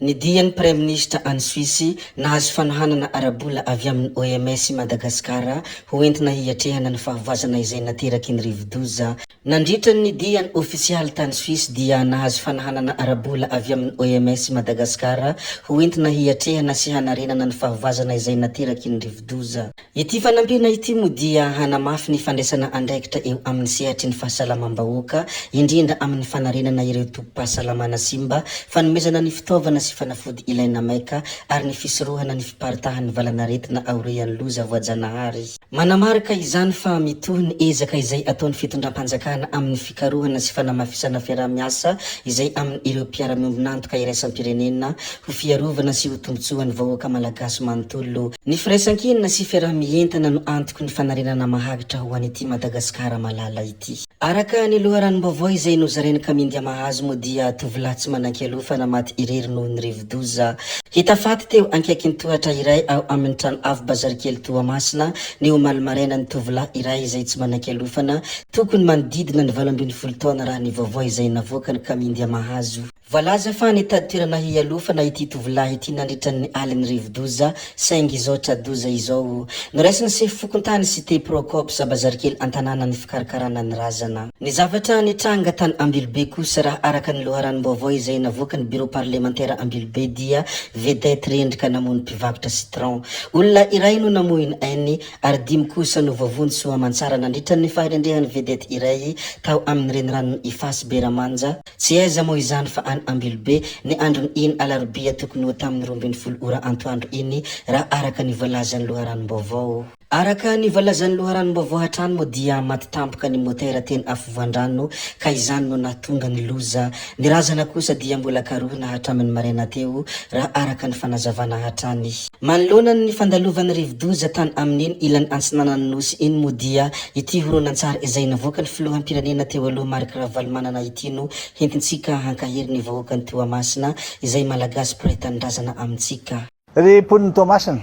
Ny dian'ny Premier ministre any Suisse nahazo fanohanana arabola avy amin'ny OMS Madagasikara ho entina hiatrehana ny fahavazana izay nateraky ny rivo-doza. Nandritra ny diany ofisialy tany Suisse dia nahazo fanohanana arabola avy amin'ny OMS Madagasikara ho entina hiatrehana sy hanarenana ny fahavazana izay nateraky ny rivo-doza. Ity fanampiana ity moa dia hanamafy ny fandraisana andraikitra eo amin'ny sehatry ny fahasalamam-bahoaka, indrindra amin'ny fanarenana ireo tompo-pahasalamana simba, fanomezana ny fitaovana sy fanafody ilaina maika ary ny fisorohana ny fiparitahan'ny valanaretina aorian'ny loza voajanahary. Manamarika izany fa mitohy ny ezaka izay ataon'ny fitondram-panjakana amin'ny fikarohana sy fanamafisana fiarah-miasa izay amin'ny ireo mpiara-miombonantoka iraisam-pirenena ho fiarovana sy ho tombotsoan'ny vahoaka malagasy manontolo. Ny firaisan-kinina sy fiarah-mientana no antoky ny fanarenana mahagitra ho an'ity Madagasikara malala ity. Araka ny loharanom-baovao izay nozarainy Kamindia Mahazo moa dia tovolahy tsy manan-kelofa namaty irery noho ny rivo-doza. Hitafaty teo ankaikin'ny tohatra iray ao amin'ny trano avo bazarikely Toamasina ny omaly maraina ny tovolahy iray izay tsy manan-kelofana tokony manodidina ny 12 taona raha ny vaovao izay navoaka ny Kamindia Mahazo. Voalaza fa nitady toerana hialofana ity tovolahy ity nandritra ny alin'ny rivo-doza saingy izao tradoza izao. Noraisiny se fokontany Cité Procope bazarikely antanàna ny fikarakarana ny razana. Ny zavatra nitranga tany Ambilobe kosa raha araka ny loharanom-baovao izay navoaka ny bureau parlementaire Ambilobe dia vedette rendrika namono mpivarotra citron. Olona iray no namohiny ainy ary 5 kosa no vavony Soamantsara nandritra ny faharendrehan'ny vedette iray tao amin'ny renirano Ifasy Beramanja. Tsy aiza moa izany fa any Ambilobe ny androny iny alarobia tokony ho tamin'ny 12 ora antoandro iny raha araka ny voalazan'ny loharanom-baovao. Araka ny voalazan'ny loharanom-baovao hatrany moa dia maty tampoka ny motera teny afovoan-drano ka izany no nahatonga ny loza. Ny razana kosa dia mbola karohina hatramin'ny maraina teo raha araka ny fanazavana hatrany. Manoloana ny fandalovan'ny rivo-doza tany amin'iny ilan'ny antsinanan'ny nosy iny moa dia ity horonan-tsary izay navoaka ny filohampirenena teo aloha Marc Ravalomanana ity no hentintsika hankahery ny vahoaka ny Toamasina izay malagasy mpiray tanindrazana amintsika. Ry mponiny Toamasina,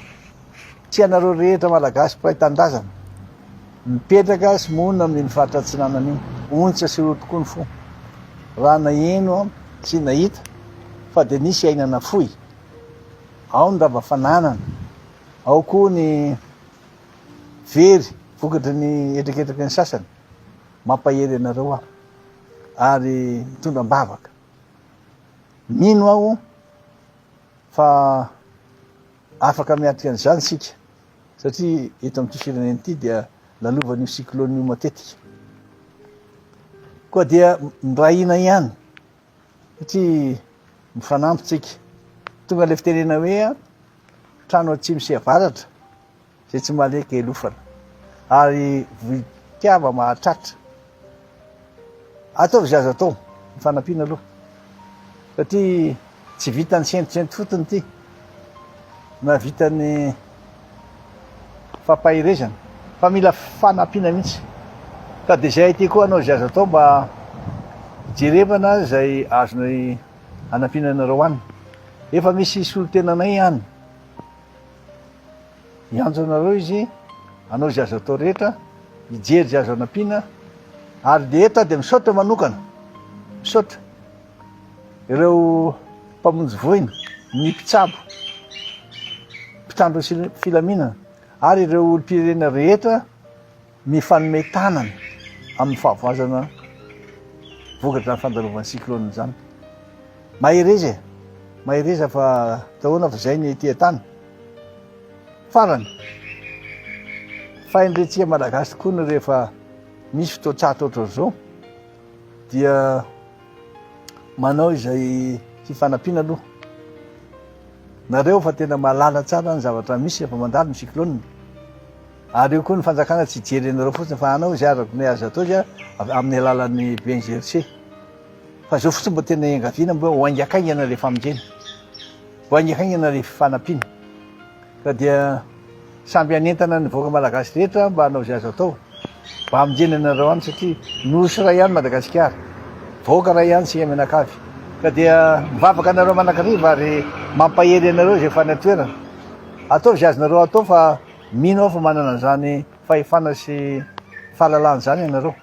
tsy anareo rehetra malagasy mpiray tanindrazana mipetraka sy monina amin'iny faritra antsinanana iny, ontsa sy ro tokoa ny fo raha naheno sy nahita fa dia nisy ainana fohy, ao ny rava-fananana, ao koa ny very vokatry ny etreketraky ny sasany mampahery anareo aho ary mitondram-bavaka. Mino aho fa afaka miatrika an'izany sika satria eto amin'ity firenena ity dia lalovan'io cyclone io matetika koa dia mirahina ihany satria mifanampitsika tonga le fitenena hoe trano atsimo sy avaratra zay tsy maleka elofana ary vitiava mahatratra ataovy zaza atao mifanampiana aloha satria tsy vitany sentrosenty fotony ity na vitany fampahirezana fa mila fanampiana mihitsy ka dia zay ty koa anao zaza atao mba jerevana zay azony hanampiana anareo any. Efa misy solotenanay any ianjo anareo izy, anao zaza atao rehetra hijery zaza hanampiana ary de eto dia misaotra manokana, misaotra ireo mpamonjy voina, ny mpitsabo, mpitandro filaminana ary ireo olom-pirenena rehetra mifanome tanana amin'ny fahavazana vokatra ny fandalovan'ny cyclone zany. Mahereza fa tahoana fa zay ny tia-tany farany fahendretsia malagasy tokoa ny rehefa misy fotoatsahatra ohatran'izao dia manao izay fifanampiana aloha. Nareo fa tena mahalala tsara ny zavatra misy efa mandalo ny cyclone ary io koa ny fanjakana tsy hijery anareo fotsiny fa anao zay arako ny azo atao zay amin'ny alalan'ny BNGRC fa zao fotsiny mba tena engaviana mba ho aingakaingana rehefa aminjeny, ho aingakaingana rehefa fanampiana ka dia samby anentana ny vahoaka malagasy rehetra mba hanao zay azo atao mba aminjeny anareo any satria nosy ray ihany Madagasikara, vahoaka ray ihany sy amenakavy ka dia mivavaka anareo manakariva ary mampahery anareo zay fanatoerana. Atao zay azonareo atao fa mino aho fa manana an'izany fahefana sy fahalalana zany ianareo.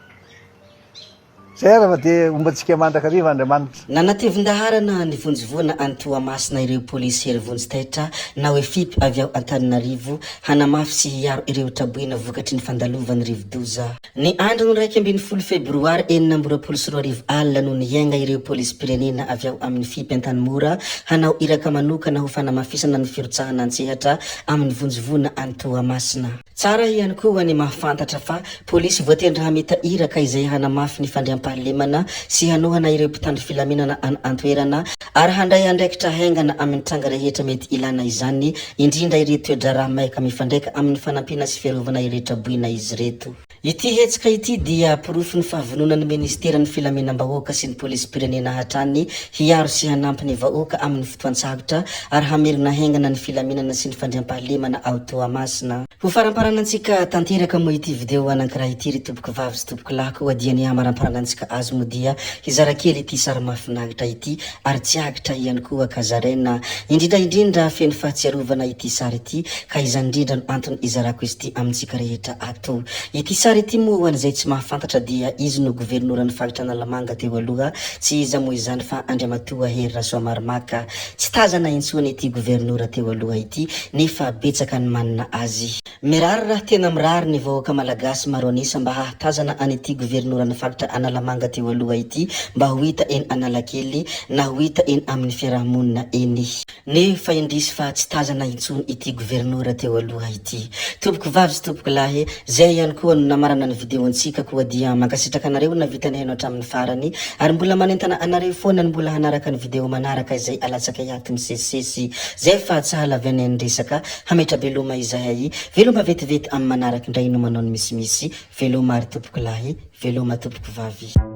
zay raha de ombatsika mandrakariva Andriamanitra. Nanatevin-daharana ny vonjovona Antoamasina ireo polisy Vonjitaitra na hoe FIP avy ao Antananarivo hanamafy sy hiaro ireo traboina vokatry ny fandalovan'ny Rivodoza. Ny andro ny 12 Febroary 2024 no niainga ireo polisy pirenena avy ao amin'ny FIP Antanimora hanao iraka manokana ho fanamafisana ny firotsahana an-tsehatra amin'ny vonjovona Antoamasina. Tsara ihany koa ny mahafantatra fa polisy voatendry hamita iraka izay hanamafy ny fandriam-pahalemana sy hanohana ireo mpitandro filaminana an-toerana ary handray andraikitra haingana amin'ny tranga rehetra mety ilana izany, indrindra ireto toe-draharaha maika mifandraika amin'ny fanampiana sy fiarovana iretra boina izy reto. Ity hetsika ity dia porofo ny fahavononan'ny ministeran'ny filaminam-bahoaka sy ny polisy pirenena hatrany hiaro sy hanampy ny vahoaka amin'ny fotoan-tsavatra ary hamerina haingana ny filaminana sy ny fandriam-pahalemana ao Toamasina. Ho faramparanantsika tanteraka moa ity video anankiraha ity ry tompoko vavy sy tompoko lahy koa dia ny amaramparanantsika azy mo dia hizara kely ity sary mahafinaritra ity ary tsiagitra ihany koa kazarena indrindra feno fahatsiarovana ity sary ity ka izany indrindra no antony izarako izy ity amintsika rehetra ato. Ity sary ity moa ho an'izay tsy mahafantatra dia izy no governoran'ny faritra Analamanga teo aloha, tsy iza moa izany fa Andriamatoa Hery Rasoamaromaka. Tsy tazana intsony ity governora teo aloha ity nefa betsaka ny manana azy. Mirary raha tena mirary ny vahoaka malagasy maro anisa mba hahatazana an'ity governoran'ny faritra Analamanga teo aloha ity mba ho hita eny Analakely na ho hita eny amin'ny fiarahamonina eny. Nefa indrisy fa tsy tazana intsony ity governora teo aloha ity. Tompoko vavy sy tompoko lahy, zay ihany koa no namarana ny videontsika koa dia mankasitraka anareo na vitanay hatramin'ny farany ary mbola manentana anareo foana ny mbola hanaraka ny video manaraka izay alatsaka iato misesisesy zay fa tsy halavy ny resaka hametra veloma izahay veloma vetivety amin'ny manaraka indray no manao ny misimisy veloma ary tompoko lahy veloma tompoko vavy.